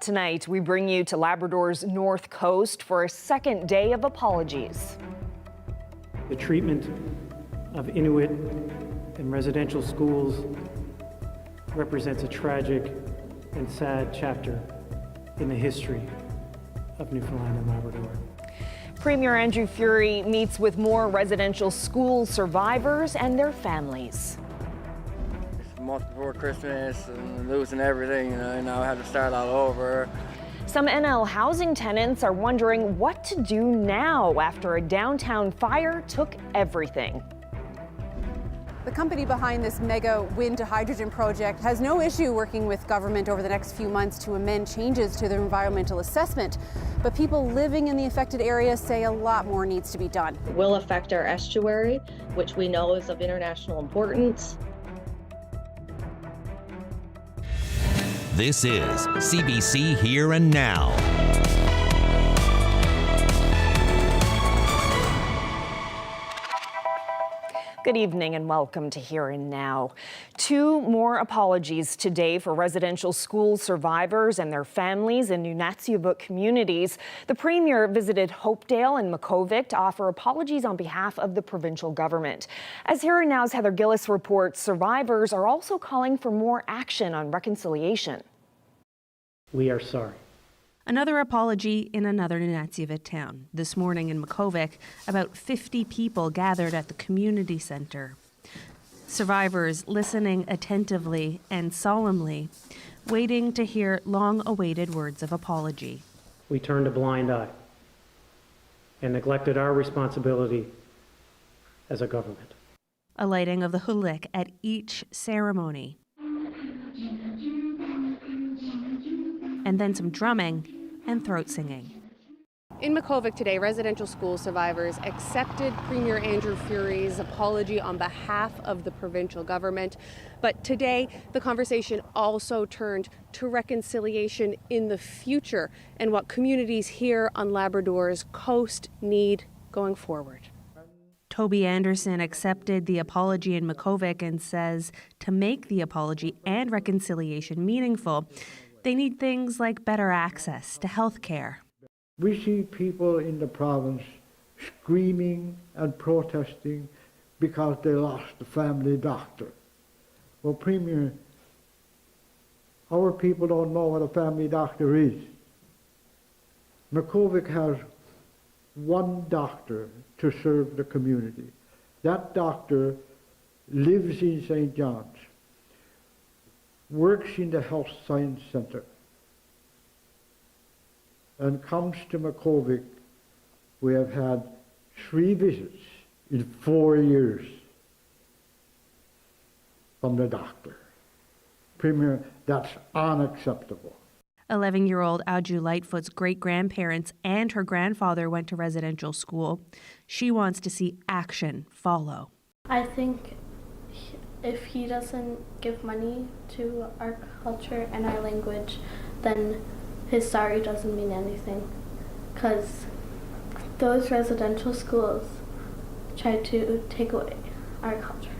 Tonight, we bring you to Labrador's North Coast for a second day of apologies. The treatment of Inuit in residential schools represents a tragic and sad chapter in the history of Newfoundland and Labrador. Premier Andrew Furey meets with more residential school survivors and their families. A month before Christmas and losing everything, now I had to start all over. Some NL housing tenants are wondering what to do now after a downtown fire took everything. The company behind this mega wind to hydrogen project has no issue working with government over the next few months to amend changes to their environmental assessment. But people living in the affected area say a lot more needs to be done. It will affect our estuary, which we know is of international importance. This is CBC Here and Now. Good evening and welcome to Here and Now. 2 more apologies today for residential school survivors and their families in Nunatsiavut communities. The Premier visited Hopedale and Makkovik to offer apologies on behalf of the provincial government. As Here and Now's Heather Gillis reports, survivors are also calling for more action on reconciliation. We are sorry. Another apology in another Nunatsiavut town. This morning in Makkovik, about 50 people gathered at the community center. Survivors listening attentively and solemnly, waiting to hear long-awaited words of apology. We turned a blind eye and neglected our responsibility as a government. A lighting of the hulik at each ceremony. And then some drumming and throat singing. In Makkovik today, residential school survivors accepted Premier Andrew Furey's apology on behalf of the provincial government. But today, the conversation also turned to reconciliation in the future and what communities here on Labrador's coast need going forward. Toby Anderson accepted the apology in Makkovik and says to make the apology and reconciliation meaningful, they need things like better access to health care. We see people in the province screaming and protesting because they lost a family doctor. Well, Premier, our people don't know what a family doctor is. Makkovik has one doctor to serve the community. That doctor lives in St. John's, works in the Health Science Center, and comes to Makkovik. We have had 3 visits in 4 years from the doctor. Premier, that's unacceptable. 11-year-old Aju Lightfoot's great-grandparents and her grandfather went to residential school. She wants to see action follow. I think if he doesn't give money to our culture and our language, then his sorry doesn't mean anything. Because those residential schools try to take away our culture.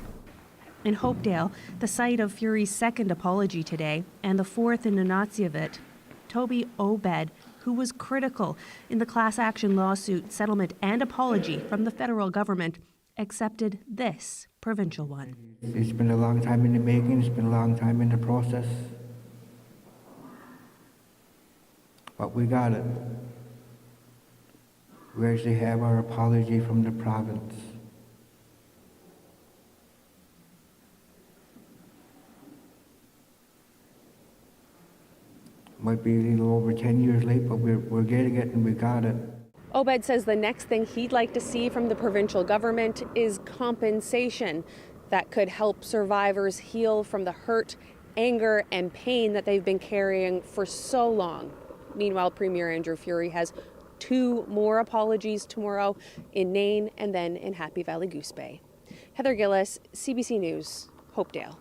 In Hopedale, the site of Furey's second apology today, and the 4th in Nunatsiavut, Toby Obed, who was critical in the class action lawsuit, settlement, and apology from the federal government, accepted this provincial one. It's been a long time in the making, it's been a long time in the process. But we got it. We actually have our apology from the province. Might be a little over 10 years late, but we're getting it and we got it. Obed says the next thing he'd like to see from the provincial government is compensation that could help survivors heal from the hurt, anger, and pain that they've been carrying for so long. Meanwhile, Premier Andrew Furey has 2 more apologies tomorrow in Nain and then in Happy Valley Goose Bay. Heather Gillis, CBC News, Hopedale.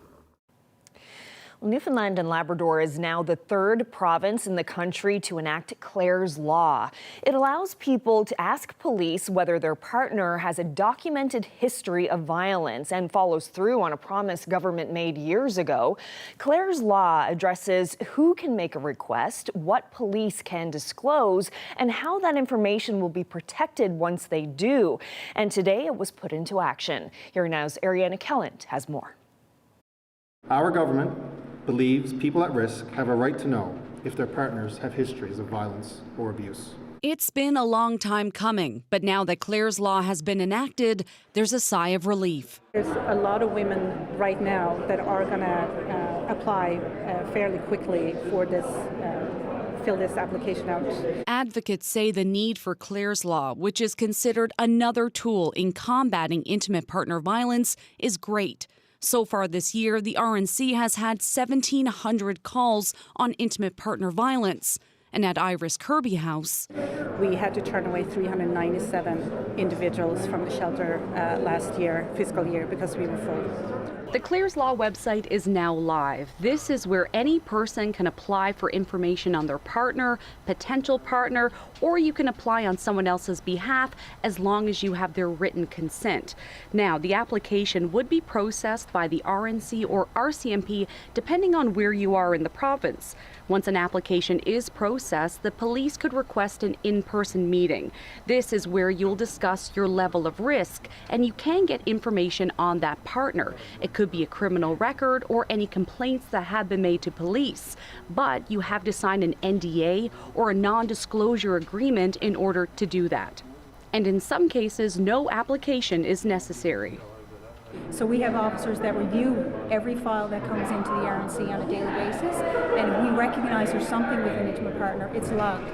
Newfoundland and Labrador is now the third province in the country to enact Clare's Law. It allows people to ask police whether their partner has a documented history of violence and follows through on a promise government made years ago. Clare's Law addresses who can make a request, what police can disclose, and how that information will be protected once they do. And today it was put into action. Here Now's Ariana Kelland has more. Our government believes people at risk have a right to know if their partners have histories of violence or abuse. It's been a long time coming, but now that Clare's Law has been enacted, there's a sigh of relief. There's a lot of women right now that are going to apply fairly quickly for this, fill this application out. Advocates say the need for Clare's Law, which is considered another tool in combating intimate partner violence, is great. So far this year, the RNC has had 1,700 calls on intimate partner violence. And at Iris Kirby House, we had to turn away 397 individuals from the shelter last year, fiscal year, because we were full. The Clare's Law website is now live. This is where any person can apply for information on their partner, potential partner, or you can apply on someone else's behalf as long as you have their written consent. Now, the application would be processed by the RNC or RCMP depending on where you are in the province. Once an application is processed, the police could request an in-person meeting. This is where you'll discuss your level of risk, and you can get information on that partner. It could be a criminal record or any complaints that have been made to police, but you have to sign an NDA or a non-disclosure agreement in order to do that. And in some cases, no application is necessary. So we have officers that review every file that comes into the RNC on a daily basis, and if we recognize there's something with an intimate partner, it's logged.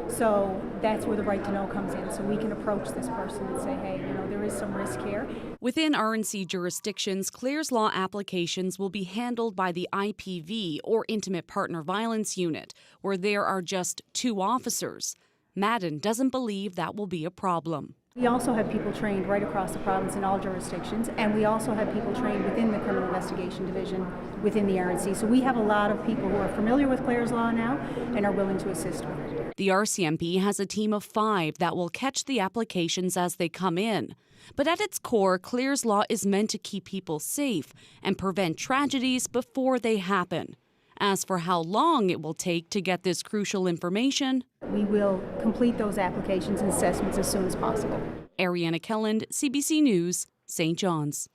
So that's where the right to know comes in. So we can approach this person and say, hey, there is some risk here. Within RNC jurisdictions, Clare's Law applications will be handled by the IPV or Intimate Partner Violence Unit, where there are just 2 officers. Madden doesn't believe that will be a problem. We also have people trained right across the province in all jurisdictions, and we also have people trained within the Criminal Investigation Division within the RNC. So we have a lot of people who are familiar with Clare's Law now and are willing to assist with it. The RCMP has a team of 5 that will catch the applications as they come in. But at its core, Clare's Law is meant to keep people safe and prevent tragedies before they happen. As for how long it will take to get this crucial information, we will complete those applications and assessments as soon as possible. Ariana Kelland, CBC News, St. John's.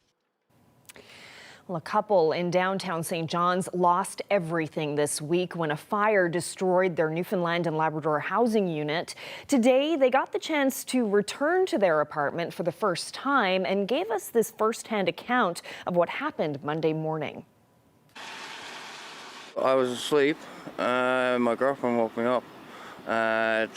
Well, a couple in downtown St. John's lost everything this week when a fire destroyed their Newfoundland and Labrador housing unit. Today, they got the chance to return to their apartment for the first time and gave us this first-hand account of what happened Monday morning. I was asleep. My girlfriend woke me up. As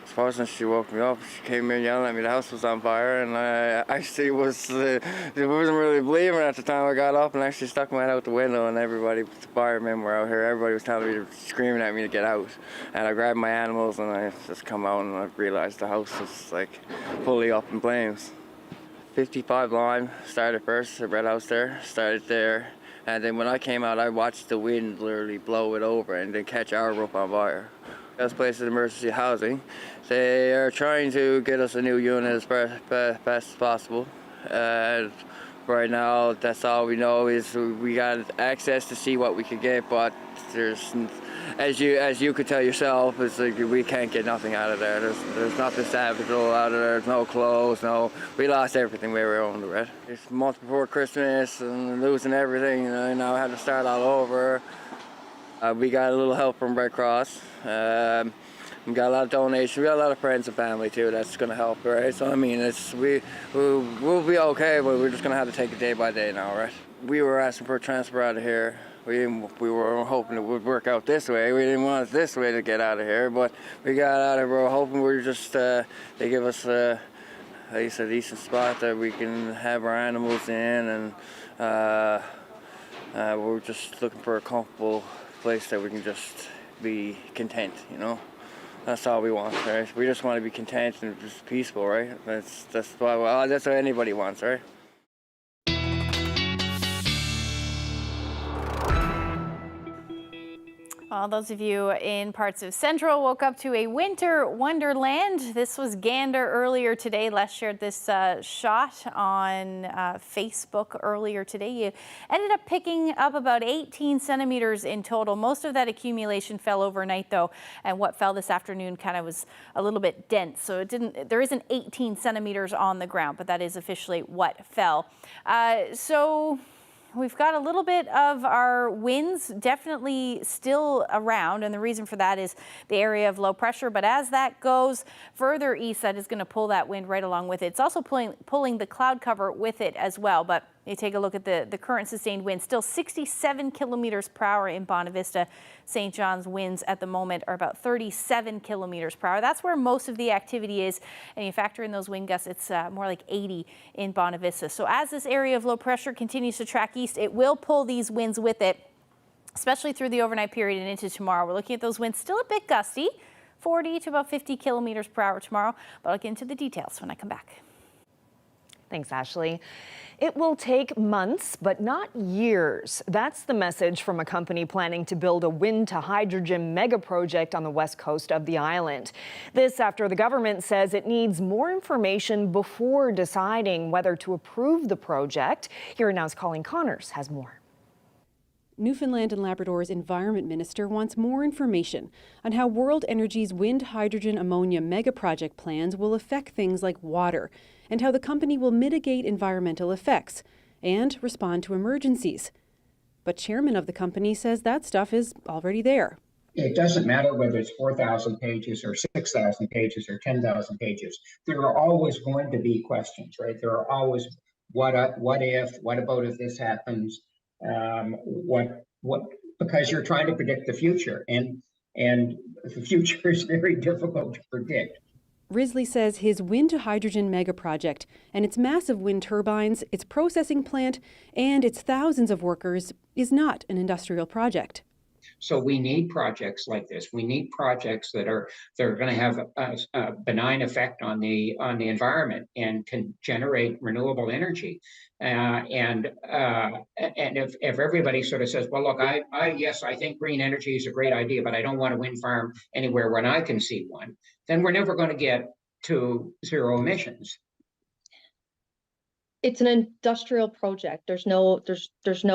far as she woke me up, she came in yelling at me the house was on fire, and I actually wasn't really believing at the time I got up and actually stuck my head out the window, and everybody, the firemen were out here, everybody was telling me, screaming at me to get out. And I grabbed my animals and I just come out and I realized the house was like fully up in flames. 55 Lime started first, the red house there, started there. And then when I came out, I watched the wind literally blow it over and then catch our roof on fire. This place is emergency housing. They are trying to get us a new unit as best as possible. Right now, that's all we know is we got access to see what we could get, but there's, as you could tell yourself, it's like we can't get nothing out of there. There's nothing salvageable out of there. There's no clothes, we lost everything we were on the red. It's a month before Christmas and losing everything, now I had to start all over. We got a little help from Red Cross. We got a lot of donations. We got a lot of friends and family too that's going to help, right? So I mean, we'll be okay, but we're just going to have to take it day by day now, right? We were asking for a transfer out of here. We were hoping it would work out this way. We didn't want it this way to get out of here, but we got out of here. We're hoping we're just they give us at least a decent spot that we can have our animals in, and we're just looking for a comfortable place that we can just be content, That's all we want, right? We just want to be content and just peaceful, right? That's what anybody wants, right? Well, those of you in parts of Central woke up to a winter wonderland. This was Gander earlier today. Les shared this shot on Facebook earlier today. You ended up picking up about 18 centimeters in total. Most of that accumulation fell overnight, though, and what fell this afternoon kind of was a little bit dense. So there isn't 18 centimeters on the ground, but that is officially what fell. So we've got a little bit of our winds definitely still around, and the reason for that is the area of low pressure. But as that goes further east, that is going to pull that wind right along with it. It's also pulling the cloud cover with it as well. But you take a look at the current sustained wind, still 67 kilometers per hour in Bonavista. St. John's winds at the moment are about 37 kilometers per hour. That's where most of the activity is. And you factor in those wind gusts, it's more like 80 in Bonavista. So as this area of low pressure continues to track east, it will pull these winds with it, especially through the overnight period and into tomorrow. We're looking at those winds still a bit gusty, 40 to about 50 kilometers per hour tomorrow. But I'll get into the details when I come back. Thanks, Ashley. It will take months, but not years. That's the message from a company planning to build a wind-to-hydrogen mega project on the west coast of the island. This after the government says it needs more information before deciding whether to approve the project. Here Now's Colleen Connors has more. Newfoundland and Labrador's Environment Minister wants more information on how World Energy's wind, hydrogen, ammonia mega project plans will affect things like water, and how the company will mitigate environmental effects and respond to emergencies. But chairman of the company says that stuff is already there. It doesn't matter whether it's 4,000 pages or 6,000 pages or 10,000 pages. There are always going to be questions, right? There are always what if, what about if this happens? Because you're trying to predict the future, and the future is very difficult to predict. Risley says his wind-to-hydrogen mega project and its massive wind turbines, its processing plant, and its thousands of workers is not an industrial project. So we need projects like this. We need projects that are going to have a benign effect on the environment and can generate renewable energy. And if everybody sort of says, well, look, yes, I think green energy is a great idea, but I don't want a wind farm anywhere when I can see one, then we're never going to get to zero emissions. It's an industrial project. There's no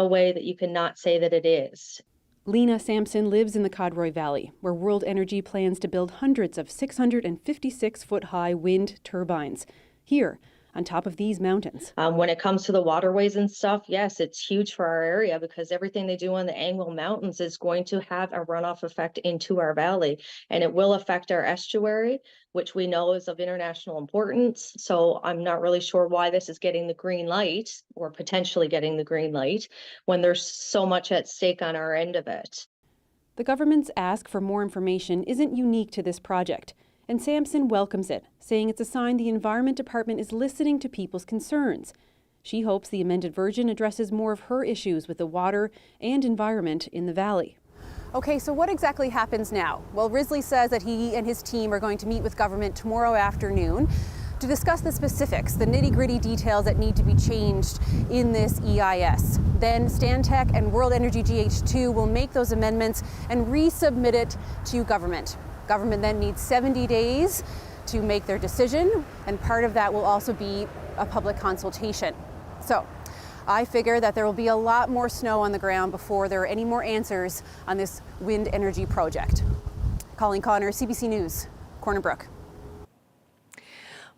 way that you can not say that it is. Lena Sampson lives in the Codroy Valley, where World Energy plans to build hundreds of 656-foot-high wind turbines here on top of these mountains. When it comes to the waterways and stuff, yes, it's huge for our area because everything they do on the Angwell Mountains is going to have a runoff effect into our valley, and it will affect our estuary, which we know is of international importance. So I'm not really sure why this is getting the green light, or potentially getting the green light, when there's so much at stake on our end of it. The government's ask for more information isn't unique to this project, and Sampson welcomes it, saying it's a sign the Environment Department is listening to people's concerns. She hopes the amended version addresses more of her issues with the water and environment in the valley. Okay, so what exactly happens now? Well, Risley says that he and his team are going to meet with government tomorrow afternoon to discuss the specifics, the nitty-gritty details that need to be changed in this EIS. Then Stantec and World Energy GH2 will make those amendments and resubmit it to government. Government then needs 70 days to make their decision, and part of that will also be a public consultation. So I figure that there will be a lot more snow on the ground before there are any more answers on this wind energy project. Colleen Connors, CBC News, Corner Brook.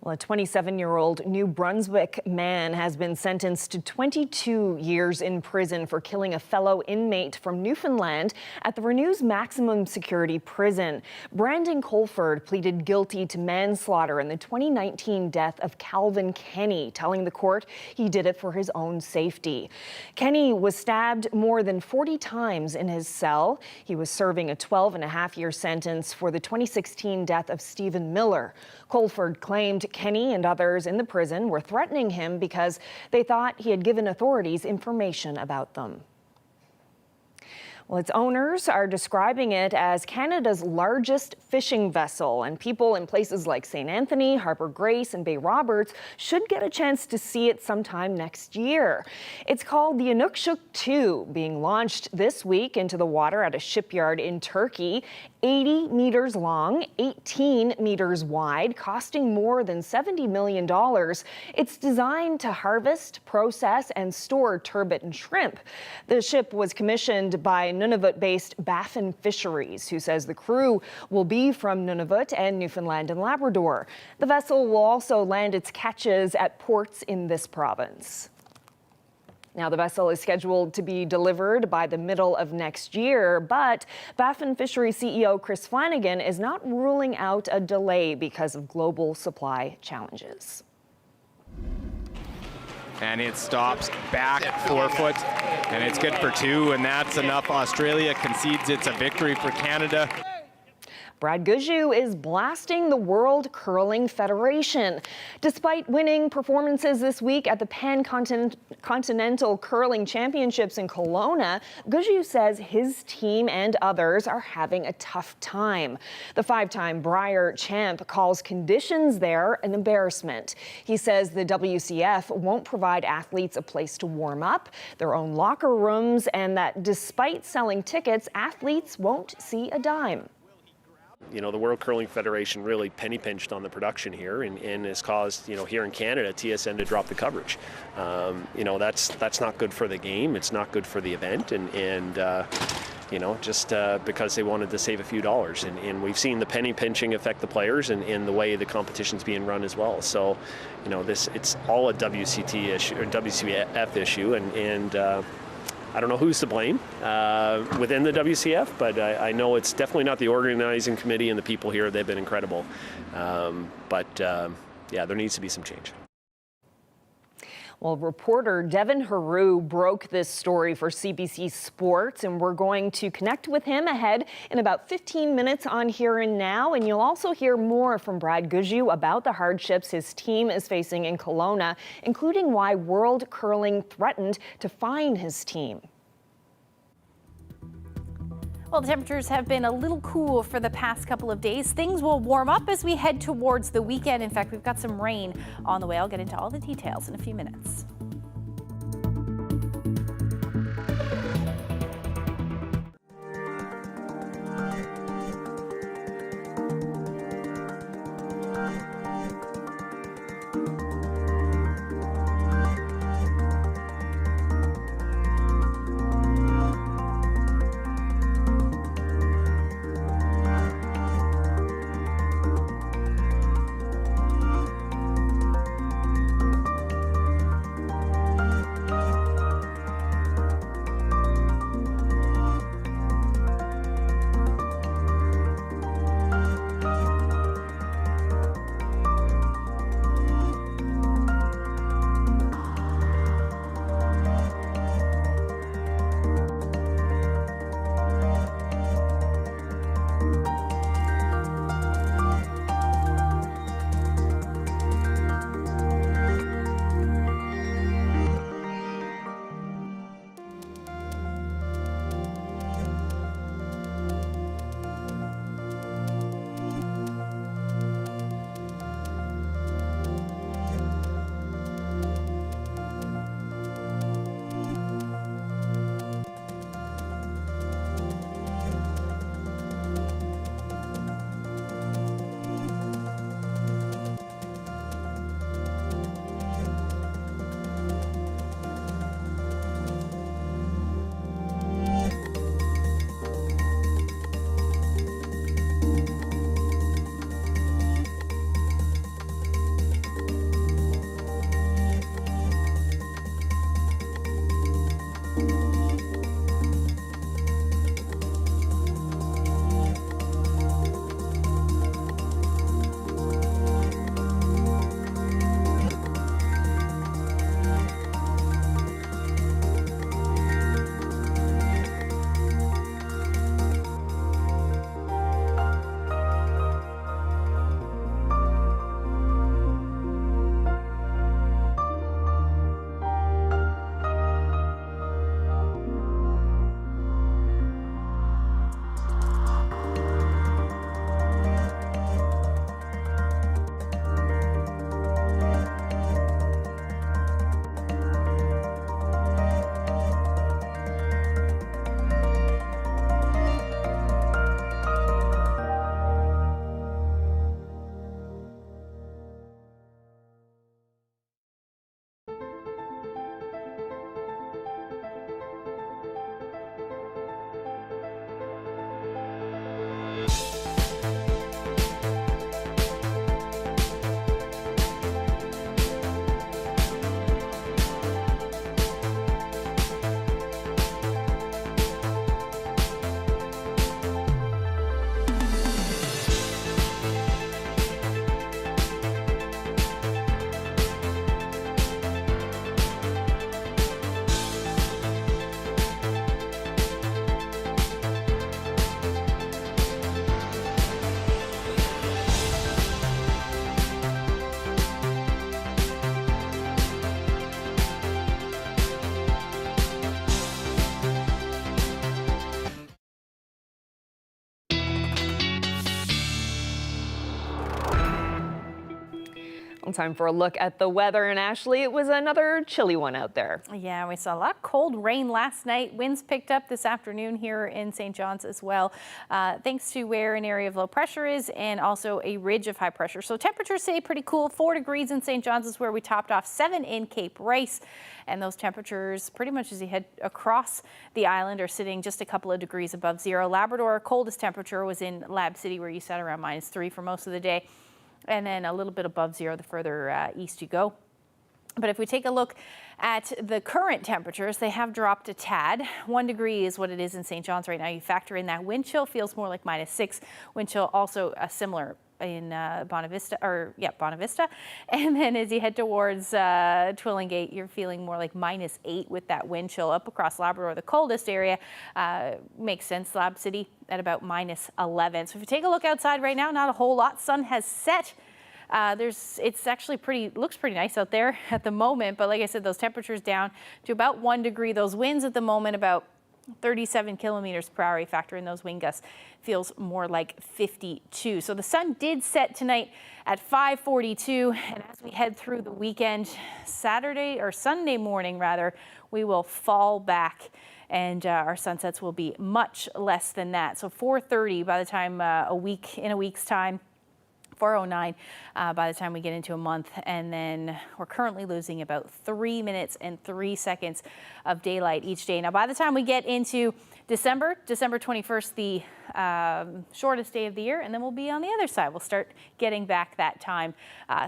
Well, a 27-year-old New Brunswick man has been sentenced to 22 years in prison for killing a fellow inmate from Newfoundland at the Renew's maximum security prison. Brandon Colford pleaded guilty to manslaughter in the 2019 death of Calvin Kenny, telling the court he did it for his own safety. Kenny was stabbed more than 40 times in his cell. He was serving a 12-and-a-half-year sentence for the 2016 death of Stephen Miller. Colford claimed Kenny and others in the prison were threatening him because they thought he had given authorities information about them. Well, its owners are describing it as Canada's largest fishing vessel, and people in places like St. Anthony, Harbour Grace, and Bay Roberts should get a chance to see it sometime next year. It's called the Inukshuk 2, being launched this week into the water at a shipyard in Turkey. 80 meters long, 18 meters wide, costing more than $70 million. It's designed to harvest, process, and store turbot and shrimp. The ship was commissioned by Nunavut-based Baffin Fisheries, who says the crew will be from Nunavut and Newfoundland and Labrador. The vessel will also land its catches at ports in this province. Now, the vessel is scheduled to be delivered by the middle of next year, but Baffin Fisheries CEO Chris Flanagan is not ruling out a delay because of global supply challenges. And it stops back 4 foot, and it's good for 2, and that's enough. Australia concedes. It's a victory for Canada. Brad Gujou is blasting the World Curling Federation. Despite winning performances this week at the Pan-Continental Curling Championships in Kelowna, Gujou says his team and others are having a tough time. The 5-time Brier champ calls conditions there an embarrassment. He says the WCF won't provide athletes a place to warm up, their own locker rooms, and that despite selling tickets, athletes won't see a dime. You know, the World Curling Federation really penny pinched on the production here and has caused, you know, here in Canada, TSN to drop the coverage. You know, that's not good for the game. It's not good for the event. And you know, just because they wanted to save a few dollars. And we've seen the penny pinching affect the players and the way the competition's being run as well. So, you know, it's all a WCT issue or WCF issue. And I don't know who's to blame within the WCF, but I know it's definitely not the organizing committee and the people here. They've been incredible. Yeah, there needs to be some change. Well, reporter Devin Haru broke this story for CBC Sports, and we're going to connect with him ahead in about 15 minutes on Here and Now. And you'll also hear more from Brad Gujou about the hardships his team is facing in Kelowna, including why World Curling threatened to fine his team. Well, the temperatures have been a little cool for the past couple of days. Things will warm up as we head towards the weekend. In fact, we've got some rain on the way. I'll get into all the details in a few minutes. Time for a look at the weather, and Ashley, it was another chilly one out there. Yeah, we saw a lot of cold rain last night. Winds picked up this afternoon here in St. John's as well, thanks to where an area of low pressure is and also a ridge of high pressure. So temperatures stay pretty cool. 4 degrees in St. John's is where we topped off, 7 in Cape Rice. And those temperatures, pretty much as you head across the island, are sitting just a couple of degrees above zero. Labrador, coldest temperature was in Lab City, where you sat around -3 for most of the day. And then a little bit above zero the further east you go. But if we take a look at the current temperatures, they have dropped a tad. 1 degree is what it is in St. John's right now. You factor in that wind chill, feels more like -6. Wind chill also similar in Bonavista. And then as you head towards Twillingate, you're feeling more like -8 with that wind chill. Up across Labrador, the coldest area, makes sense, Lab City at about -11. So if you take a look outside right now, not a whole lot. Sun has set. It's actually looks pretty nice out there at the moment, but like I said, those temperatures down to about 1 degree. Those winds at the moment about 37 kilometers per hour. You factor in those wind gusts, feels more like 52. So the sun did set tonight at 5:42, and as we head through the weekend, Sunday morning rather, we will fall back, and our sunsets will be much less than that. So 4:30 by the time in a week's time. 4:09 by the time we get into a month, and then we're currently losing about 3 minutes and 3 seconds of daylight each day. Now by the time we get into December 21st, the shortest day of the year, and then we'll be on the other side. We'll start getting back that time.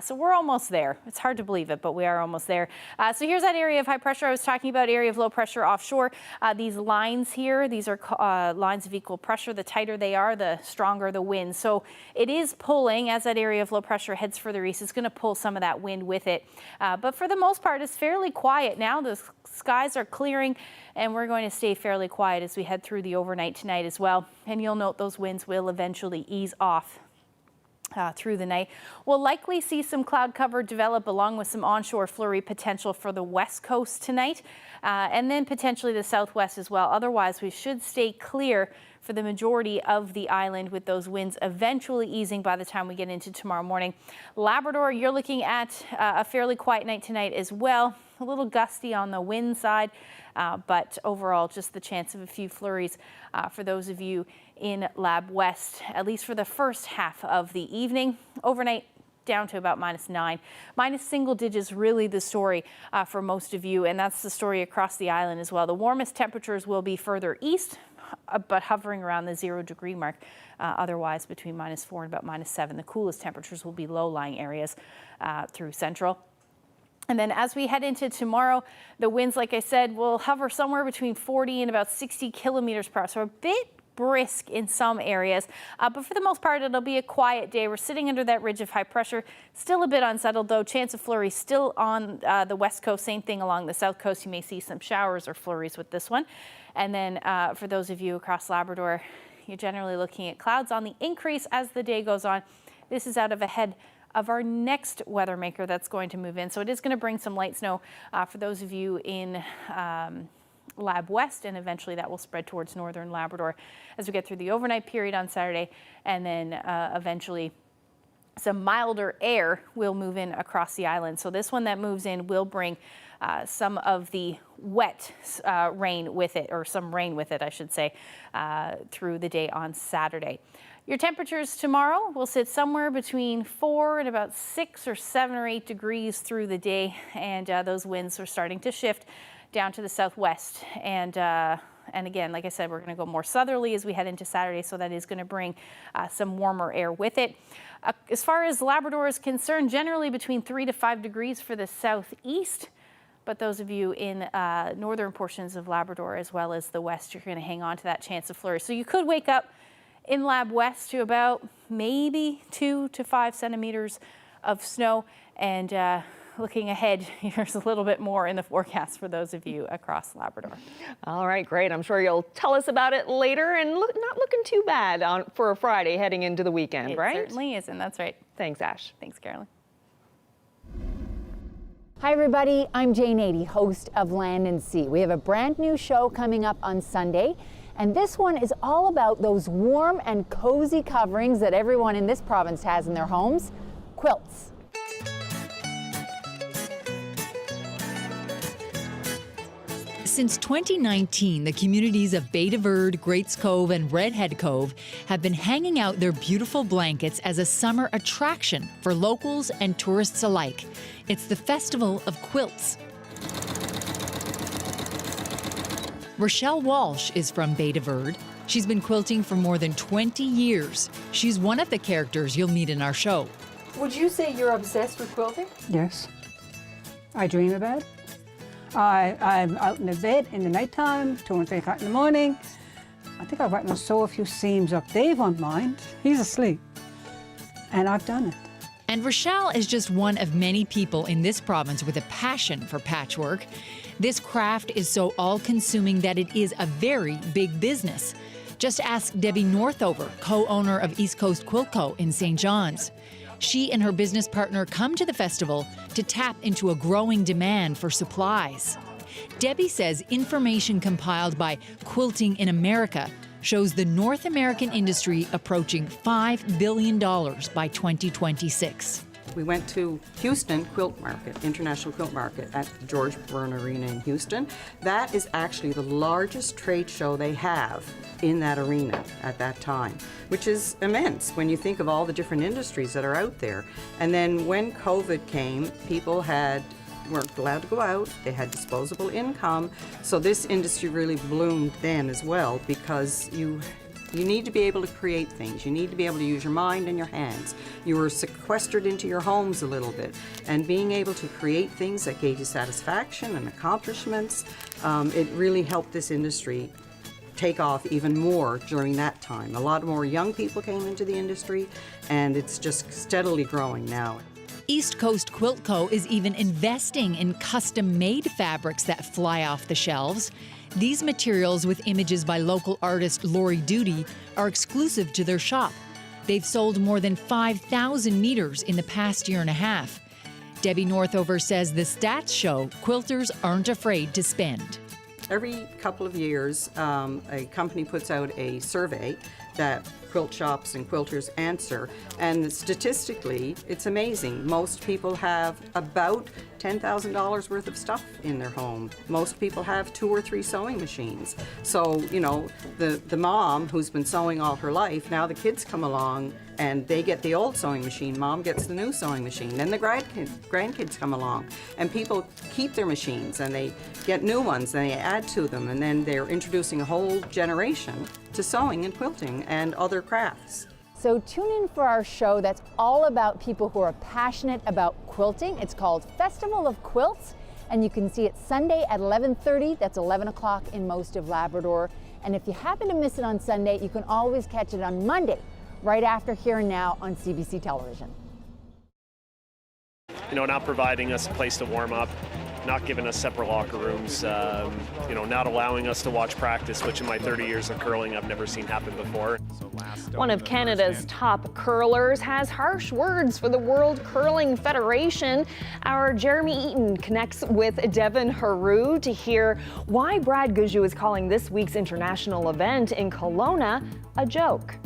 So we're almost there. It's hard to believe it, but we are almost there. So here's that area of high pressure I was talking about, area of low pressure offshore. These lines here, these are lines of equal pressure. The tighter they are, the stronger the wind. So it is pulling, as that area of low pressure heads further east, it's going to pull some of that wind with it. But for the most part, it's fairly quiet now. The skies are clearing, and we're going to stay fairly quiet as we head through the overnight tonight as well. And you'll note those winds will eventually ease off through the night. We'll likely see some cloud cover develop along with some onshore flurry potential for the west coast tonight, and then potentially the southwest as well. Otherwise, we should stay clear for the majority of the island, with those winds eventually easing by the time we get into tomorrow morning. Labrador, you're looking at a fairly quiet night tonight as well. A little gusty on the wind side, but overall just the chance of a few flurries for those of you in Lab West, at least for the first half of the evening. Overnight down to about -9. Minus single digits really the story for most of you, and that's the story across the island as well. The warmest temperatures will be further east, but hovering around the 0 degree mark. Otherwise between -4 and about -7. The coolest temperatures will be low-lying areas through central. And then as we head into tomorrow, the winds, like I said, will hover somewhere between 40 and about 60 kilometers per hour. So a bit brisk in some areas, but for the most part, it'll be a quiet day. We're sitting under that ridge of high pressure. Still a bit unsettled, though. Chance of flurries still on the west coast. Same thing along the south coast. You may see some showers or flurries with this one. And then for those of you across Labrador, you're generally looking at clouds on the increase as the day goes on. This is out of ahead of our next weather maker that's going to move in. So it is going to bring some light snow for those of you in Lab West, and eventually that will spread towards northern Labrador as we get through the overnight period on Saturday, and then eventually some milder air will move in across the island. So this one that moves in will bring some of the wet rain with it, or some rain with it, I should say, through the day on Saturday. Your temperatures tomorrow will sit somewhere between 4 and about 6 or 7 or 8 degrees through the day, and those winds are starting to shift down to the southwest. And again, like I said, we're going to go more southerly as we head into Saturday, so that is going to bring some warmer air with it. As far as Labrador is concerned, generally between 3 to 5 degrees for the southeast. But those of you in northern portions of Labrador as well as the west, you're going to hang on to that chance of flurry. So you could wake up in Lab West to about maybe 2 to 5 centimeters of snow. And looking ahead, there's a little bit more in the forecast for those of you across Labrador. All right, great. I'm sure you'll tell us about it later, and not looking too bad for a Friday heading into the weekend, right? It certainly isn't. That's right. Thanks, Ash. Thanks, Carolyn. Hi everybody, I'm Jane Adey, host of Land and Sea. We have a brand new show coming up on Sunday, and this one is all about those warm and cozy coverings that everyone in this province has in their homes, quilts. Since 2019, the communities of Bay de Verde, Greats Cove, and Redhead Cove have been hanging out their beautiful blankets as a summer attraction for locals and tourists alike. It's the Festival of Quilts. Rochelle Walsh is from Bay de Verde. She's been quilting for more than 20 years. She's one of the characters you'll meet in our show. Would you say you're obsessed with quilting? Yes. I dream about it. I'm out in the bed in the nighttime, 2 and 3 o'clock in the morning. I think I've written sew a few seams up. Dave won't mind. He's asleep. And I've done it. And Rochelle is just one of many people in this province with a passion for patchwork. This craft is so all-consuming that it is a very big business. Just ask Debbie Northover, co-owner of East Coast Quilt Co. in St. John's. She and her business partner come to the festival to tap into a growing demand for supplies. Debbie says information compiled by Quilting in America shows the North American industry approaching $5 billion by 2026. We went to Houston Quilt Market, International Quilt Market at the George Byrne Arena in Houston. That is actually the largest trade show they have in that arena at that time, which is immense when you think of all the different industries that are out there. And then when COVID came, people weren't allowed to go out, they had disposable income, so this industry really bloomed then as well, because you need to be able to create things. You need to be able to use your mind and your hands. You were sequestered into your homes a little bit, and being able to create things that gave you satisfaction and accomplishments, it really helped this industry take off even more during that time. A lot more young people came into the industry, and it's just steadily growing now. East Coast Quilt Co. is even investing in custom-made fabrics that fly off the shelves. These materials, with images by local artist Lori Duty, are exclusive to their shop. They've sold more than 5,000 meters in the past year and a half. Debbie Northover says the stats show quilters aren't afraid to spend. Every couple of years, a company puts out a survey that quilt shops and quilters answer, and statistically, it's amazing. Most people have about $10,000 worth of stuff in their home. Most people have 2 or 3 sewing machines. So, you know, the mom who's been sewing all her life, now the kids come along and they get the old sewing machine, mom gets the new sewing machine, then the grandkids come along, and people keep their machines and they get new ones and they add to them, and then they're introducing a whole generation to sewing and quilting and other crafts. So tune in for our show that's all about people who are passionate about quilting. It's called Festival of Quilts, and you can see it Sunday at 11:30. That's 11 o'clock in most of Labrador. And if you happen to miss it on Sunday, you can always catch it on Monday, right after Here and Now on CBC Television. You know, not providing us a place to warm up, not giving us separate locker rooms, you know, not allowing us to watch practice, which in my 30 years of curling I've never seen happen before. One of Canada's top curlers has harsh words for the World Curling Federation. Our Jeremy Eaton connects with Devin Haru to hear why Brad Gujou is calling this week's international event in Kelowna a joke.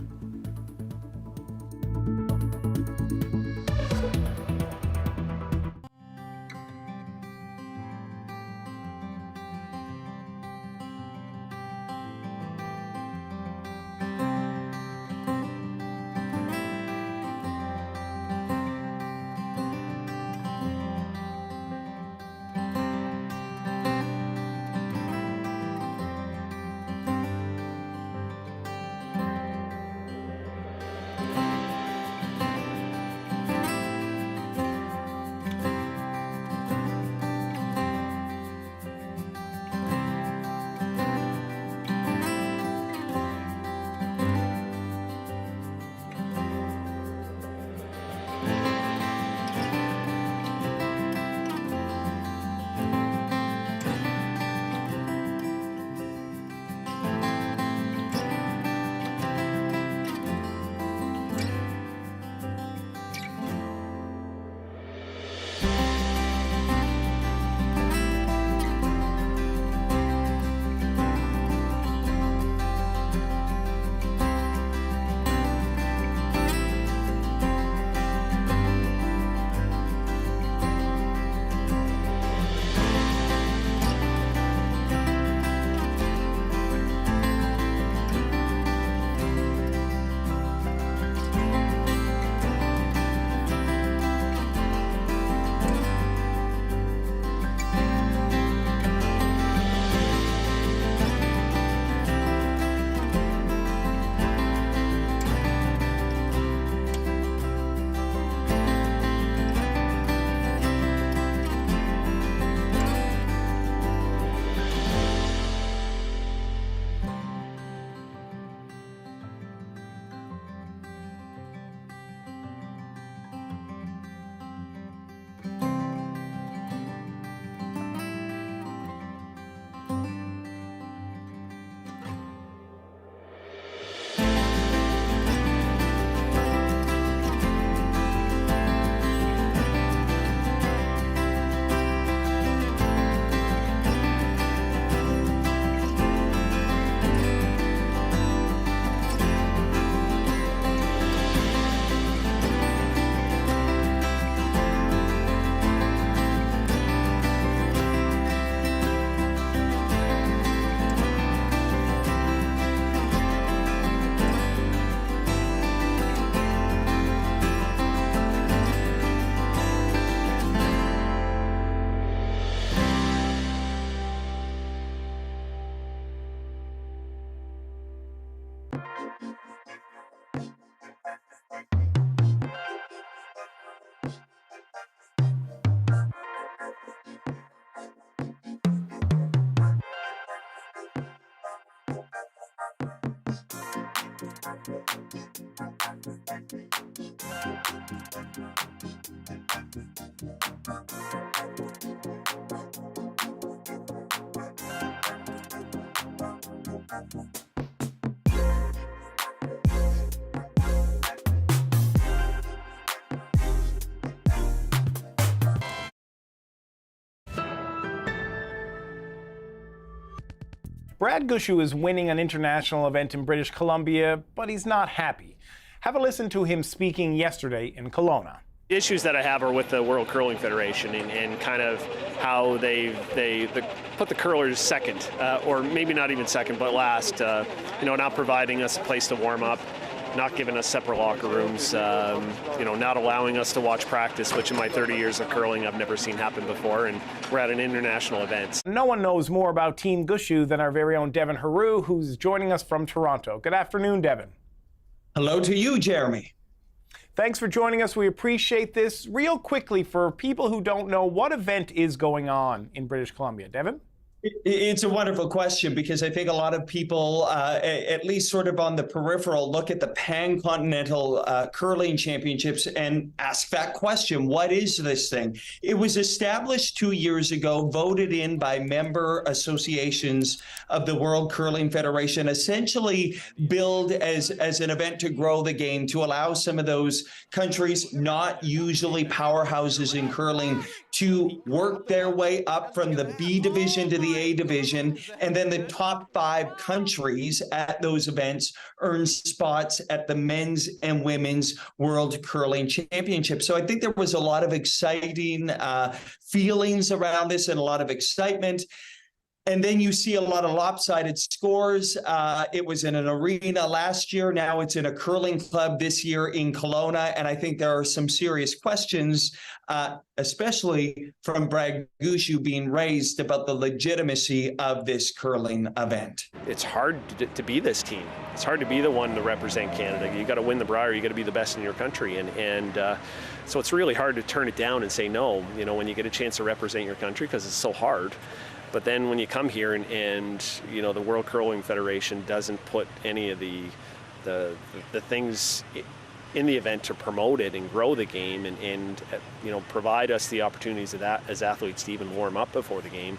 Brad Gushue is winning an international event in British Columbia, but he's not happy. Have a listen to him speaking yesterday in Kelowna. The issues that I have are with the World Curling Federation and kind of how they put the curlers second, or maybe not even second, but last. Not providing us a place to warm up, not giving us separate locker rooms, not allowing us to watch practice, which in my 30 years of curling I've never seen happen before, and we're at an international event. No one knows more about Team Gushue than our very own Devin Haru, who's joining us from Toronto. Good afternoon, Devin. Hello to you, Jeremy. Thanks for joining us. We appreciate this. Real quickly, for people who don't know, what event is going on in British Columbia? Devin? It's a wonderful question, because I think a lot of people, at least sort of on the peripheral, look at the Pan-Continental Curling Championships and ask that question, what is this thing? It was established 2 years ago, voted in by member associations of the World Curling Federation, essentially billed as an event to grow the game, to allow some of those countries, not usually powerhouses in curling, to work their way up from the B division to the A division, and then the top 5 countries at those events earn spots at the men's and women's World Curling Championships. So I think there was a lot of exciting feelings around this and a lot of excitement. And then you see a lot of lopsided scores. It was in an arena last year. Now it's in a curling club this year in Kelowna. And I think there are some serious questions, especially from Brad Gushue, being raised about the legitimacy of this curling event. It's hard to be this team. It's hard to be the one to represent Canada. You got to win the Brier. You got to be the best in your country. And so it's really hard to turn it down and say no, when you get a chance to represent your country, because it's so hard. But then when you come here and the World Curling Federation doesn't put any of the things in the event to promote it and grow the game and provide us the opportunities of that as athletes to even warm up before the game,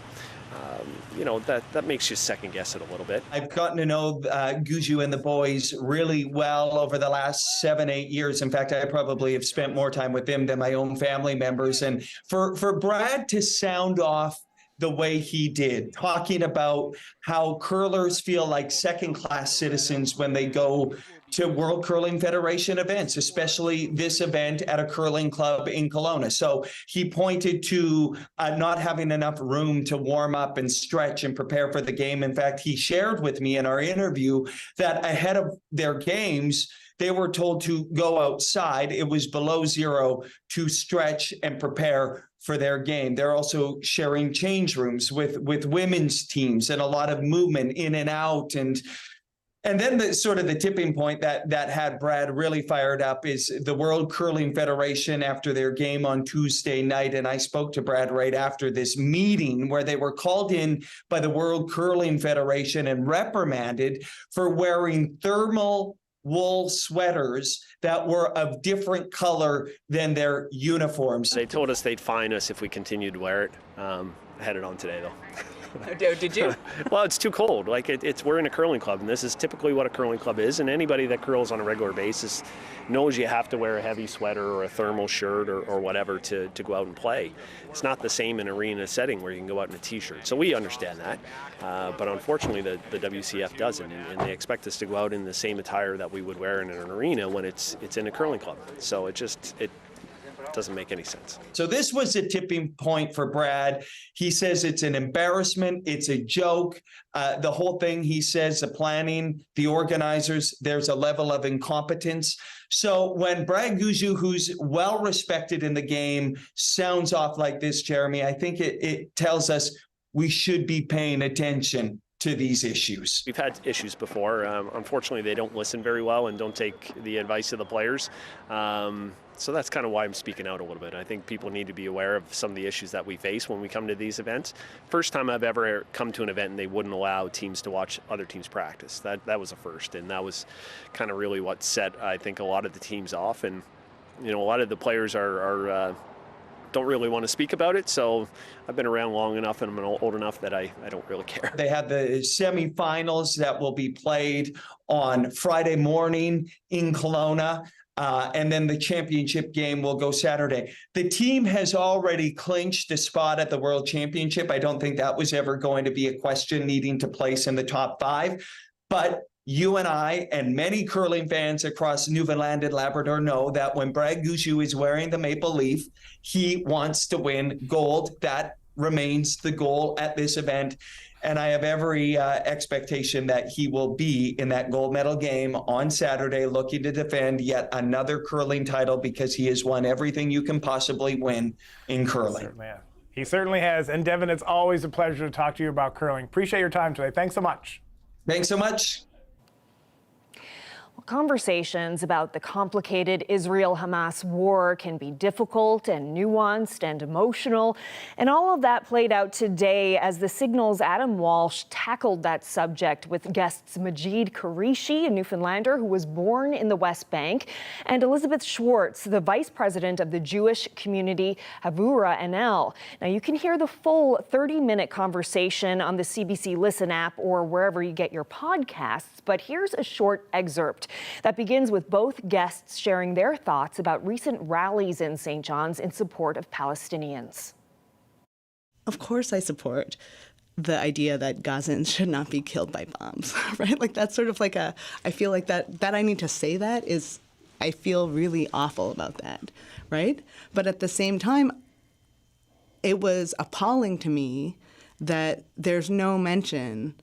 that makes you second guess it a little bit. I've gotten to know Gushue and the boys really well over the last 7-8 years. In fact, I probably have spent more time with them than my own family members. And for Brad to sound off the way he did, talking about how curlers feel like second-class citizens when they go to World Curling Federation events, especially this event at a curling club in Kelowna. So he pointed to not having enough room to warm up and stretch and prepare for the game. In fact, he shared with me in our interview that ahead of their games, they were told to go outside. It was below zero to stretch and prepare for their game. They're also sharing change rooms with women's teams and a lot of movement in and out. And then the tipping point that had Brad really fired up is the World Curling Federation after their game on Tuesday night. And I spoke to Brad right after this meeting where they were called in by the World Curling Federation and reprimanded for wearing thermal wool sweaters that were of different color than their uniforms. They told us they'd fine us if we continued to wear it. I had it on today, though. Did you? Well, it's too cold. We're in a curling club, and this is typically what a curling club is. And anybody that curls on a regular basis knows you have to wear a heavy sweater or a thermal shirt or whatever to go out and play. It's not the same in an arena setting where you can go out in a T-shirt. So we understand that. But unfortunately, the WCF doesn't, and they expect us to go out in the same attire that we would wear in an arena when it's in a curling club. So it doesn't make any sense. So this was a tipping point for Brad. He says it's an embarrassment. It's a joke. The whole thing, he says, the planning, the organizers, there's a level of incompetence. So when Brad Gushue, who's well respected in the game, sounds off like this, Jeremy, I think it tells us we should be paying attention to these issues. We've had issues before. Unfortunately, they don't listen very well and don't take the advice of the players. So that's kind of why I'm speaking out a little bit. I think people need to be aware of some of the issues that we face when we come to these events. First time I've ever come to an event and they wouldn't allow teams to watch other teams practice. That was a first, and that was kind of really what set, I think, a lot of the teams off. And a lot of the players don't really want to speak about it. So I've been around long enough and I'm old enough that I don't really care. They have the semifinals that will be played on Friday morning in Kelowna. And then the championship game will go Saturday. The team has already clinched a spot at the World Championship. I don't think that was ever going to be a question needing to place in the top 5. But you and I and many curling fans across Newfoundland and Labrador know that when Brad Gushue is wearing the maple leaf, he wants to win gold. That remains the goal at this event. And I have every expectation that he will be in that gold medal game on Saturday, looking to defend yet another curling title, because he has won everything you can possibly win in curling. He certainly has. And Devin, it's always a pleasure to talk to you about curling. Appreciate your time today. Thanks so much. Thanks so much. Conversations about the complicated Israel-Hamas war can be difficult and nuanced and emotional, and all of that played out today as the Signal's Adam Walsh tackled that subject with guests Majid Qureshi, a Newfoundlander who was born in the West Bank, and Elizabeth Schwartz, the vice president of the Jewish community Havura NL. Now, you can hear the full 30-minute conversation on the CBC Listen app or wherever you get your podcasts, but here's a short excerpt that begins with both guests sharing their thoughts about recent rallies in St. John's in support of Palestinians. Of course I support the idea that Gazans should not be killed by bombs, right? Like that's sort of like I feel like that I need to say that is, I feel really awful about that, right? But at the same time, it was appalling to me that there's no mention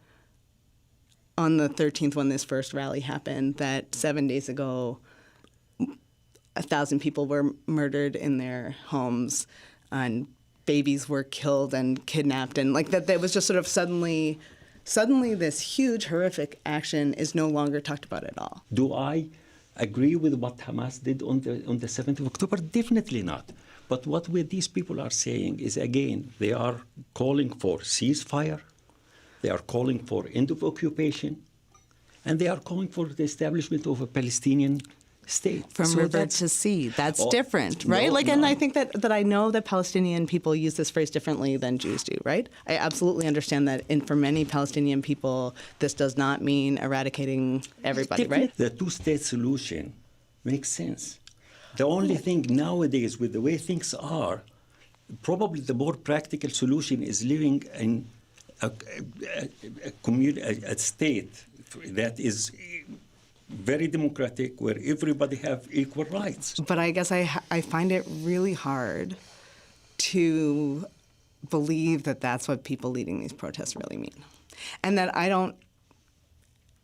on the 13th, when this first rally happened, that 7 days ago, 1,000 people were murdered in their homes, and babies were killed and kidnapped, and like that was just sort of suddenly this huge, horrific action is no longer talked about at all. Do I agree with what Hamas did on the 7th of October? Definitely not. But what these people are saying is, again, they are calling for ceasefire. They are calling for end of occupation, and they are calling for the establishment of a Palestinian state. From river to sea, that's different, right? And I think that I know that Palestinian people use this phrase differently than Jews do, right? I absolutely understand that, and for many Palestinian people, this does not mean eradicating everybody, right? The two-state solution makes sense. The only thing nowadays, with the way things are, probably the more practical solution is living in a state that is very democratic, where everybody have equal rights. But I guess I find it really hard to believe that that's what people leading these protests really mean. And that I don't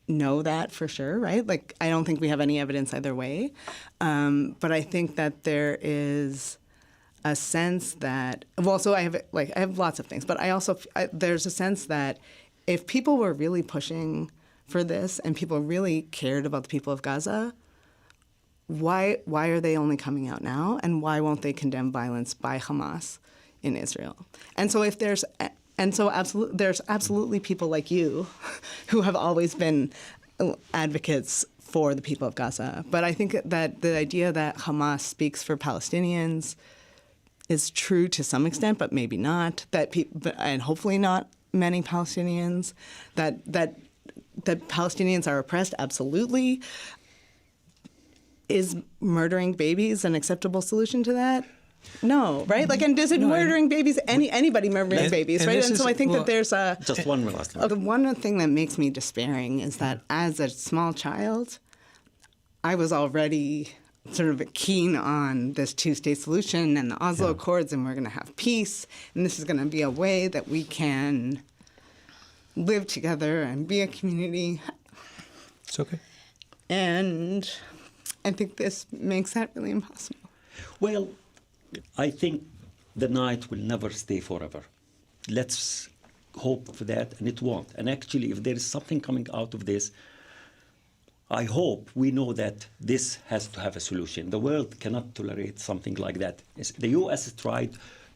know that for sure, right? Like, I don't think we have any evidence either way. But I think that there is a sense that, well, so I have lots of things, but there's a sense that if people were really pushing for this and people really cared about the people of Gaza, why are they only coming out now, and why won't they condemn violence by Hamas in Israel? And so there's absolutely people like you who have always been advocates for the people of Gaza. But I think that the idea that Hamas speaks for Palestinians is true to some extent, but maybe not. And hopefully not many Palestinians. That Palestinians are oppressed, absolutely. Is murdering babies an acceptable solution to that? No, right? Like, and is it murdering babies? Anybody murdering babies, right? And so I think that there's just one last one. The one thing that makes me despairing is that as a small child, I was already sort of keen on this two-state solution and the Oslo Accords, and we're going to have peace, and this is going to be a way that we can live together and be a community. It's okay. And I think this makes that really impossible. Well, I think the night will never stay forever. Let's hope for that, and it won't. And actually, if there is something coming out of this, I hope we know that this has to have a solution. The world cannot tolerate something like that. The U.S. tried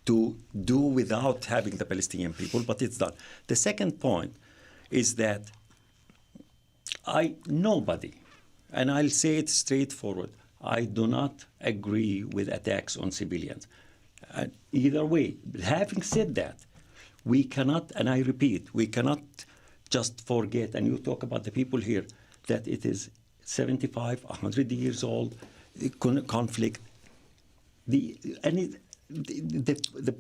to do without having the Palestinian people, but it's done. The second point is that nobody, and I'll say it straightforward, I do not agree with attacks on civilians. Either way, having said that, we cannot, and I repeat, we cannot just forget, and you talk about the people here, that it is 75, 100 years old, conflict. The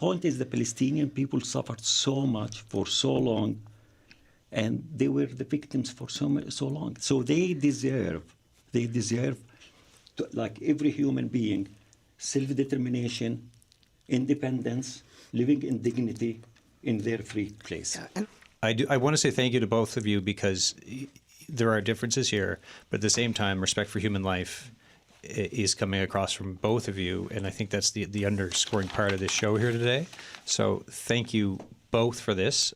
point is the Palestinian people suffered so much for so long, and they were the victims for so long. So they deserve, like every human being, self-determination, independence, living in dignity in their free place. I want to say thank you to both of you, because there are differences here, but at the same time, respect for human life is coming across from both of you, and I think that's the underscoring part of this show here today. So thank you both for this.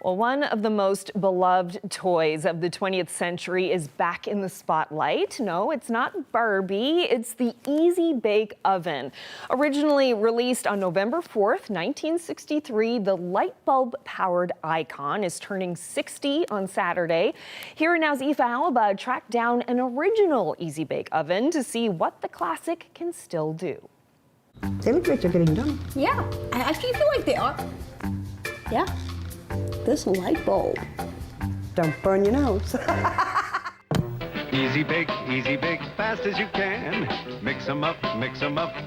Well, one of the most beloved toys of the 20th century is back in the spotlight. No, it's not Barbie, it's the Easy Bake Oven. Originally released on November 4th, 1963, the light bulb-powered icon is turning 60 on Saturday. Here Now's Aoife Alaba tracked down an original Easy Bake Oven to see what the classic can still do. They look like they're getting done. Yeah, I actually feel like they are. Yeah. This light bulb. Don't burn your nose. Easy bake, fast as you can. Mix 'em up,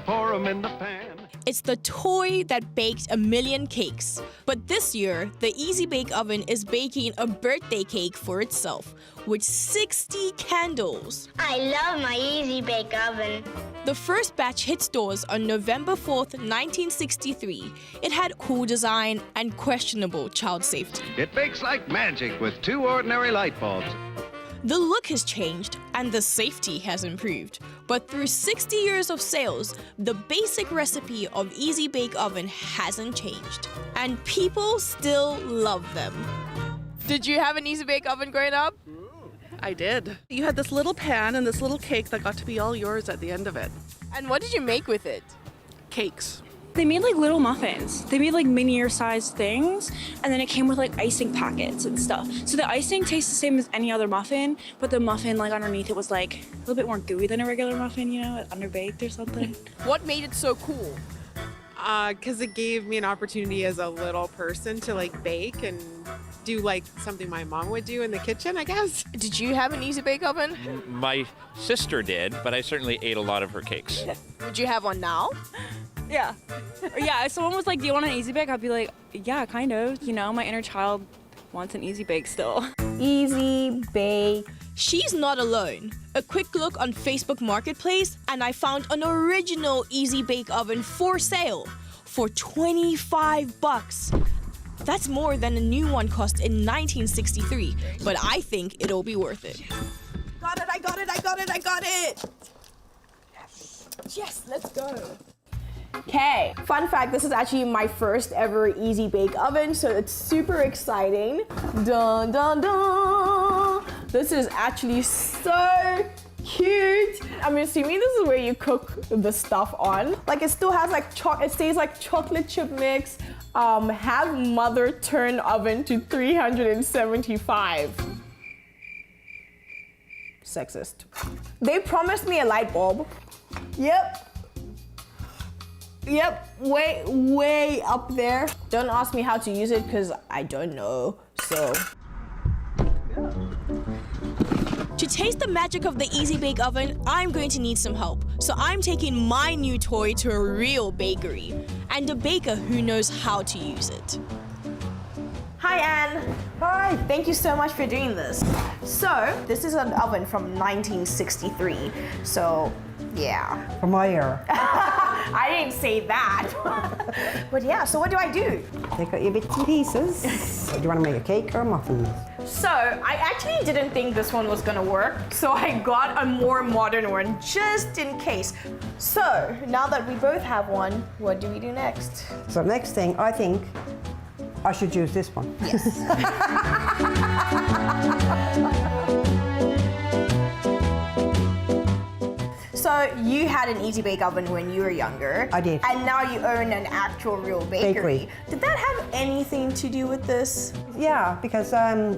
pour 'em in the pan. It's the toy that baked a million cakes. But this year, the Easy Bake Oven is baking a birthday cake for itself with 60 candles. I love my Easy Bake Oven. The first batch hit stores on November 4th, 1963. It had cool design and questionable child safety. It bakes like magic with 2 ordinary light bulbs. The look has changed and the safety has improved. But through 60 years of sales, the basic recipe of Easy Bake Oven hasn't changed. And people still love them. Did you have an Easy Bake Oven growing up? I did. You had this little pan and this little cake that got to be all yours at the end of it. And what did you make with it? Cakes. They made like little muffins. They made like miniature sized things, and then it came with like icing packets and stuff. So the icing tastes the same as any other muffin, but the muffin like underneath it was like a little bit more gooey than a regular muffin, you know, underbaked or something. What made it so cool? Because it gave me an opportunity as a little person to like bake and do like something my mom would do in the kitchen, I guess. Did you have an Easy Bake Oven? My sister did, but I certainly ate a lot of her cakes. Would you have one now? Yeah. Yeah, if someone was like, do you want an Easy Bake? I'd be like, yeah, kind of. You know, my inner child wants an Easy Bake still. Easy Bake. She's not alone. A quick look on Facebook Marketplace and I found an original Easy Bake Oven for sale for $25. That's more than a new one cost in 1963, but I think it'll be worth it. Got it, I got it! Yes, let's go. Okay, fun fact, this is actually my first ever Easy Bake Oven, so it's super exciting. Dun dun dun! This is actually so cute. I'm assuming this is where you cook the stuff on. Like it still has like it stays like chocolate chip mix. Have mother turn oven to 375. Sexist. They promised me a light bulb. Yep, way up there. Don't ask me how to use it because I don't know, so. To taste the magic of the Easy Bake Oven, I'm going to need some help. So I'm taking my new toy to a real bakery and a baker who knows how to use it. Hi, Anne. Hi. Thank you so much for doing this. So, this is an oven from 1963. So, yeah. From my era. I didn't say that. But yeah, so what do I do? Take out your bits and pieces. Do you want to make a cake or a muffin? So, I actually didn't think this one was gonna work, so I got a more modern one just in case. So, now that we both have one, what do we do next? So next thing, I think I should use this one. Yes. So you had an Easy Bake Oven when you were younger. I did. And now you own an actual real bakery. Did that have anything to do with this? Yeah, because I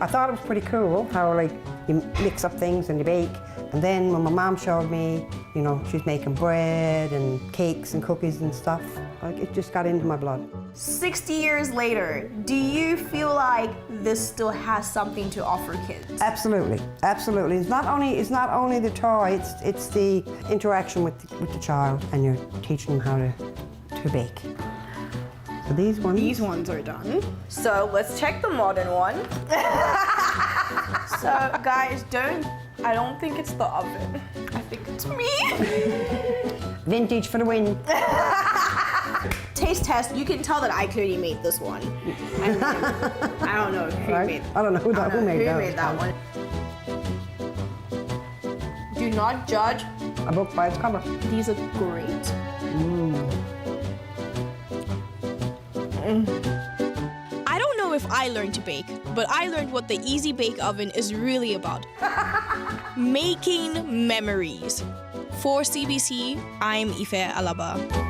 thought it was pretty cool how like you mix up things and you bake. And then when my mom showed me, you know, she's making bread and cakes and cookies and stuff, like it just got into my blood. 60 years later, do you feel like this still has something to offer kids? Absolutely, absolutely. It's not only the toy, it's the interaction with the child, and you're teaching them how to bake. So these ones are done. So let's check the modern one. So guys, I don't think it's the oven. I think it's me. Vintage for the win. Taste test, you can tell that I clearly made this one. I don't know who made I don't know who made that one. Do not judge. A book by its cover. These are great. I don't know if I learned to bake, but I learned what the Easy Bake Oven is really about. Making memories. For CBC, I'm Ife Alaba.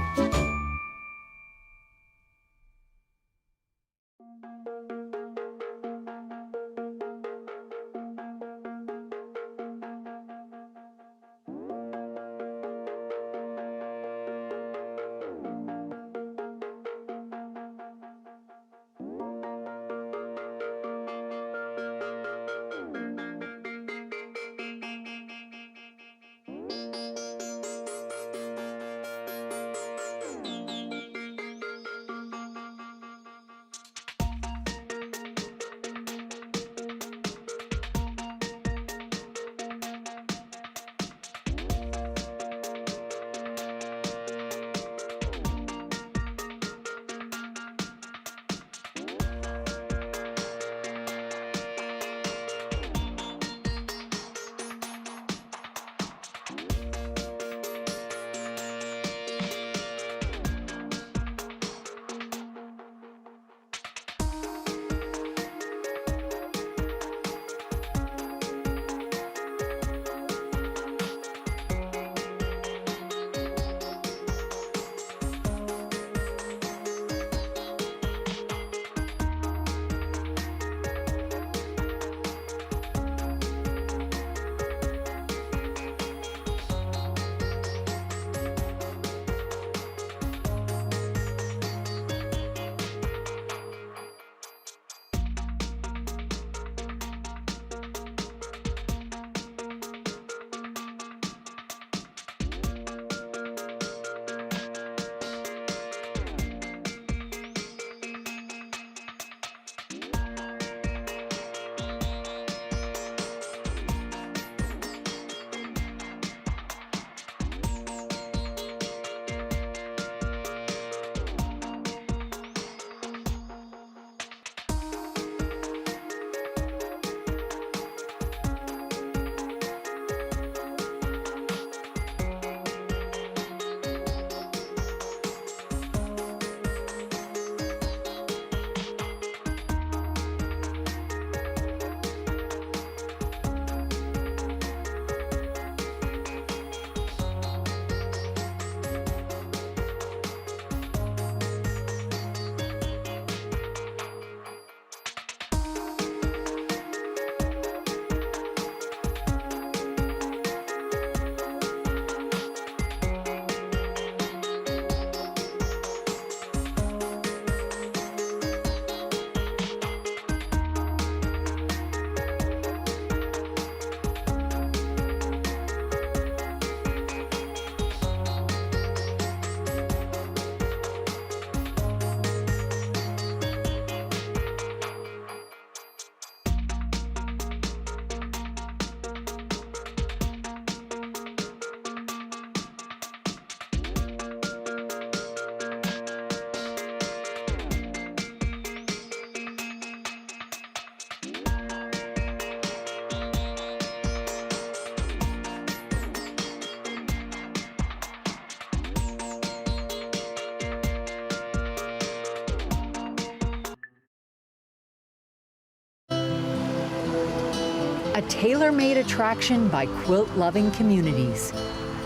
A tailor-made attraction by quilt-loving communities.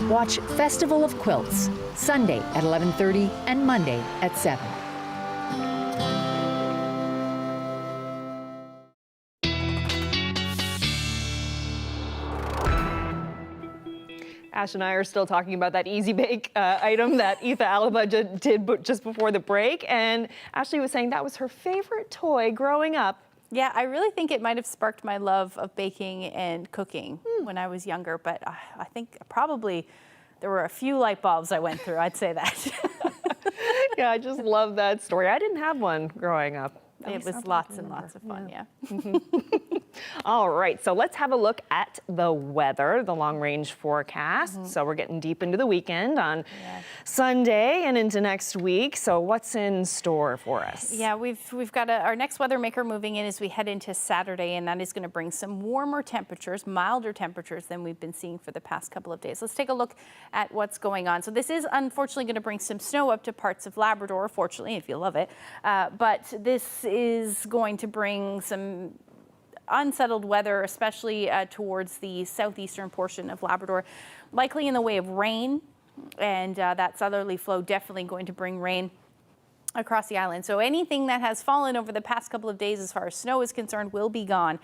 Watch Festival of Quilts, Sunday at 11:30 and Monday at 7. Ash and I are still talking about that Easy Bake item that Aoife Alaba did just before the break. And Ashley was saying that was her favorite toy growing up. Yeah, I really think it might have sparked my love of baking and cooking when I was younger, but I think probably there were a few light bulbs I went through, I'd say that. Yeah, I just love that story. I didn't have one growing up. It was lots and lots of fun, yeah. All right, so let's have a look at the weather, the long-range forecast. So we're getting deep into the weekend on Sunday and into next week. So what's in store for us? Yeah, we've got our next weather maker moving in as we head into Saturday, and that is going to bring some warmer temperatures, milder temperatures than we've been seeing for the past couple of days. Let's take a look at what's going on. So this is unfortunately going to bring some snow up to parts of Labrador, fortunately, if you love it. But this is going to bring some unsettled weather, especially towards the southeastern portion of Labrador, likely in the way of rain, and that southerly flow definitely going to bring rain across the island. So anything that has fallen over the past couple of days as far as snow is concerned will be gone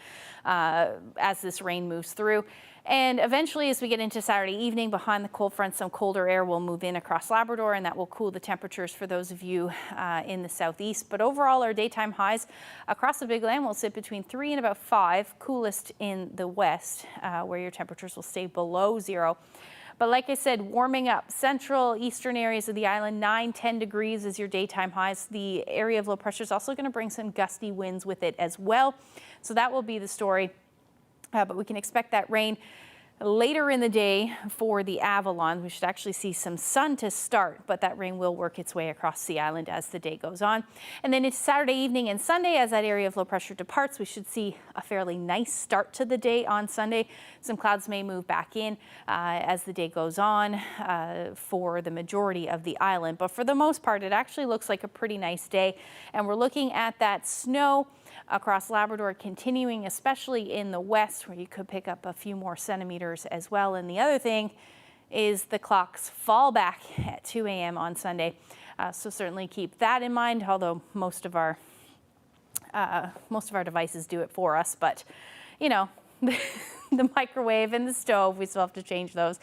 as this rain moves through. And eventually, as we get into Saturday evening, behind the cold front, some colder air will move in across Labrador, and that will cool the temperatures for those of you in the southeast. But overall, our daytime highs across the Big Land will sit between 3 and about 5, coolest in the west, where your temperatures will stay below 0. But like I said, warming up central, eastern areas of the island, 9-10 degrees is your daytime highs. The area of low pressure is also going to bring some gusty winds with it as well. So that will be the story. But we can expect that rain later in the day for the Avalon. We should actually see some sun to start, but that rain will work its way across the island as the day goes on. And then it's Saturday evening and Sunday, as that area of low pressure departs, we should see a fairly nice start to the day on Sunday. Some clouds may move back in as the day goes on for the majority of the island. But for the most part, it actually looks like a pretty nice day. And we're looking at that snow across Labrador continuing, especially in the west, where you could pick up a few more centimeters as well. And the other thing is the clocks fall back at 2 a.m. on Sunday. So certainly keep that in mind, although most of our devices do it for us. But, you know, the microwave and the stove, we still have to change those.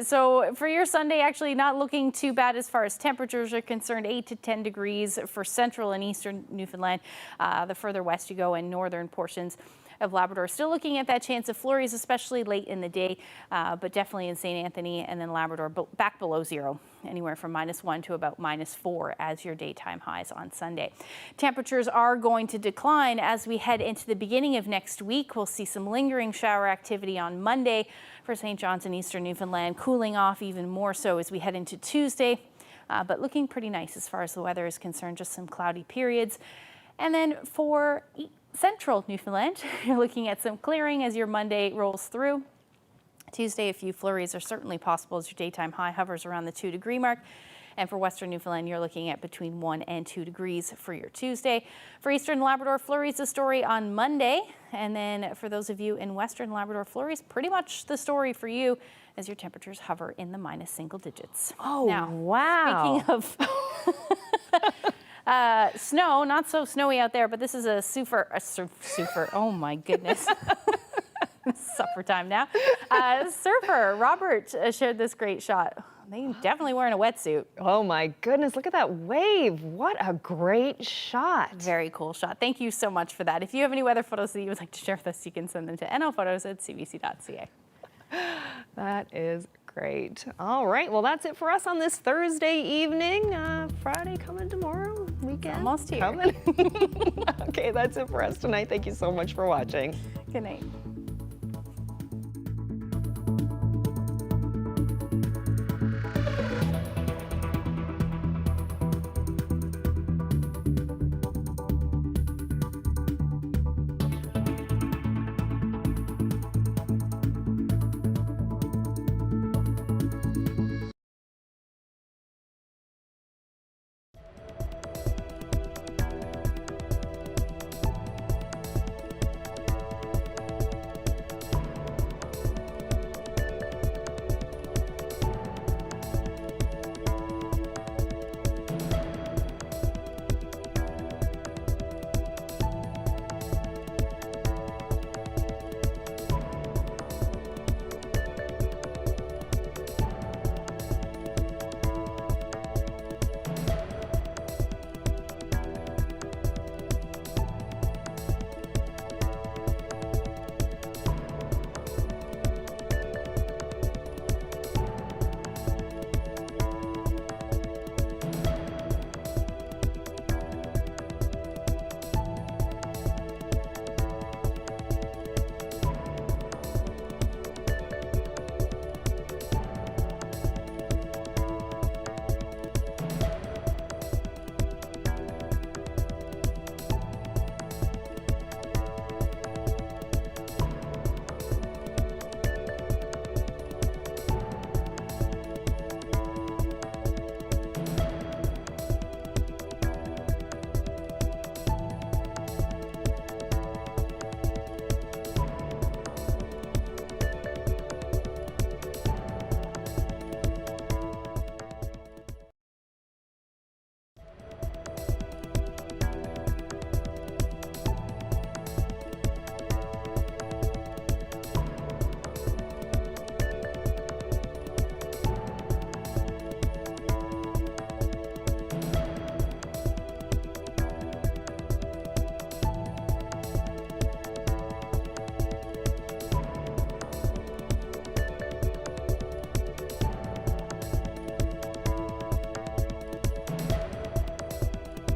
So for your Sunday, actually not looking too bad as far as temperatures are concerned, 8 to 10 degrees for central and eastern Newfoundland. The further west you go in northern portions of Labrador. Still looking at that chance of flurries, especially late in the day, but definitely in St. Anthony and then Labrador back below 0, anywhere from -1 to about -4 as your daytime highs on Sunday. Temperatures are going to decline as we head into the beginning of next week. We'll see some lingering shower activity on Monday for St. John's and eastern Newfoundland, cooling off even more so as we head into Tuesday, but looking pretty nice as far as the weather is concerned, just some cloudy periods. And then for central Newfoundland, you're looking at some clearing as your Monday rolls through. Tuesday, a few flurries are certainly possible as your daytime high hovers around the 2-degree mark. And for western Newfoundland, you're looking at between 1 and 2 degrees for your Tuesday. For eastern Labrador, flurries the story on Monday. And then for those of you in western Labrador, flurries pretty much the story for you as your temperatures hover in the minus single digits. Oh, now, wow. Speaking of snow, not so snowy out there, but this is a super, oh my goodness. Supper time now. Surfer Robert shared this great shot. They definitely wearing a wetsuit. Oh my goodness, look at that wave. What a great shot. Very cool shot. Thank you so much for that. If you have any weather photos that you would like to share with us, you can send them to nlphotos@cbc.ca. That is great. All right, well, that's it for us on this Thursday evening. Friday coming tomorrow, weekend. Almost here. Coming. Okay, that's it for us tonight. Thank you so much for watching. Good night.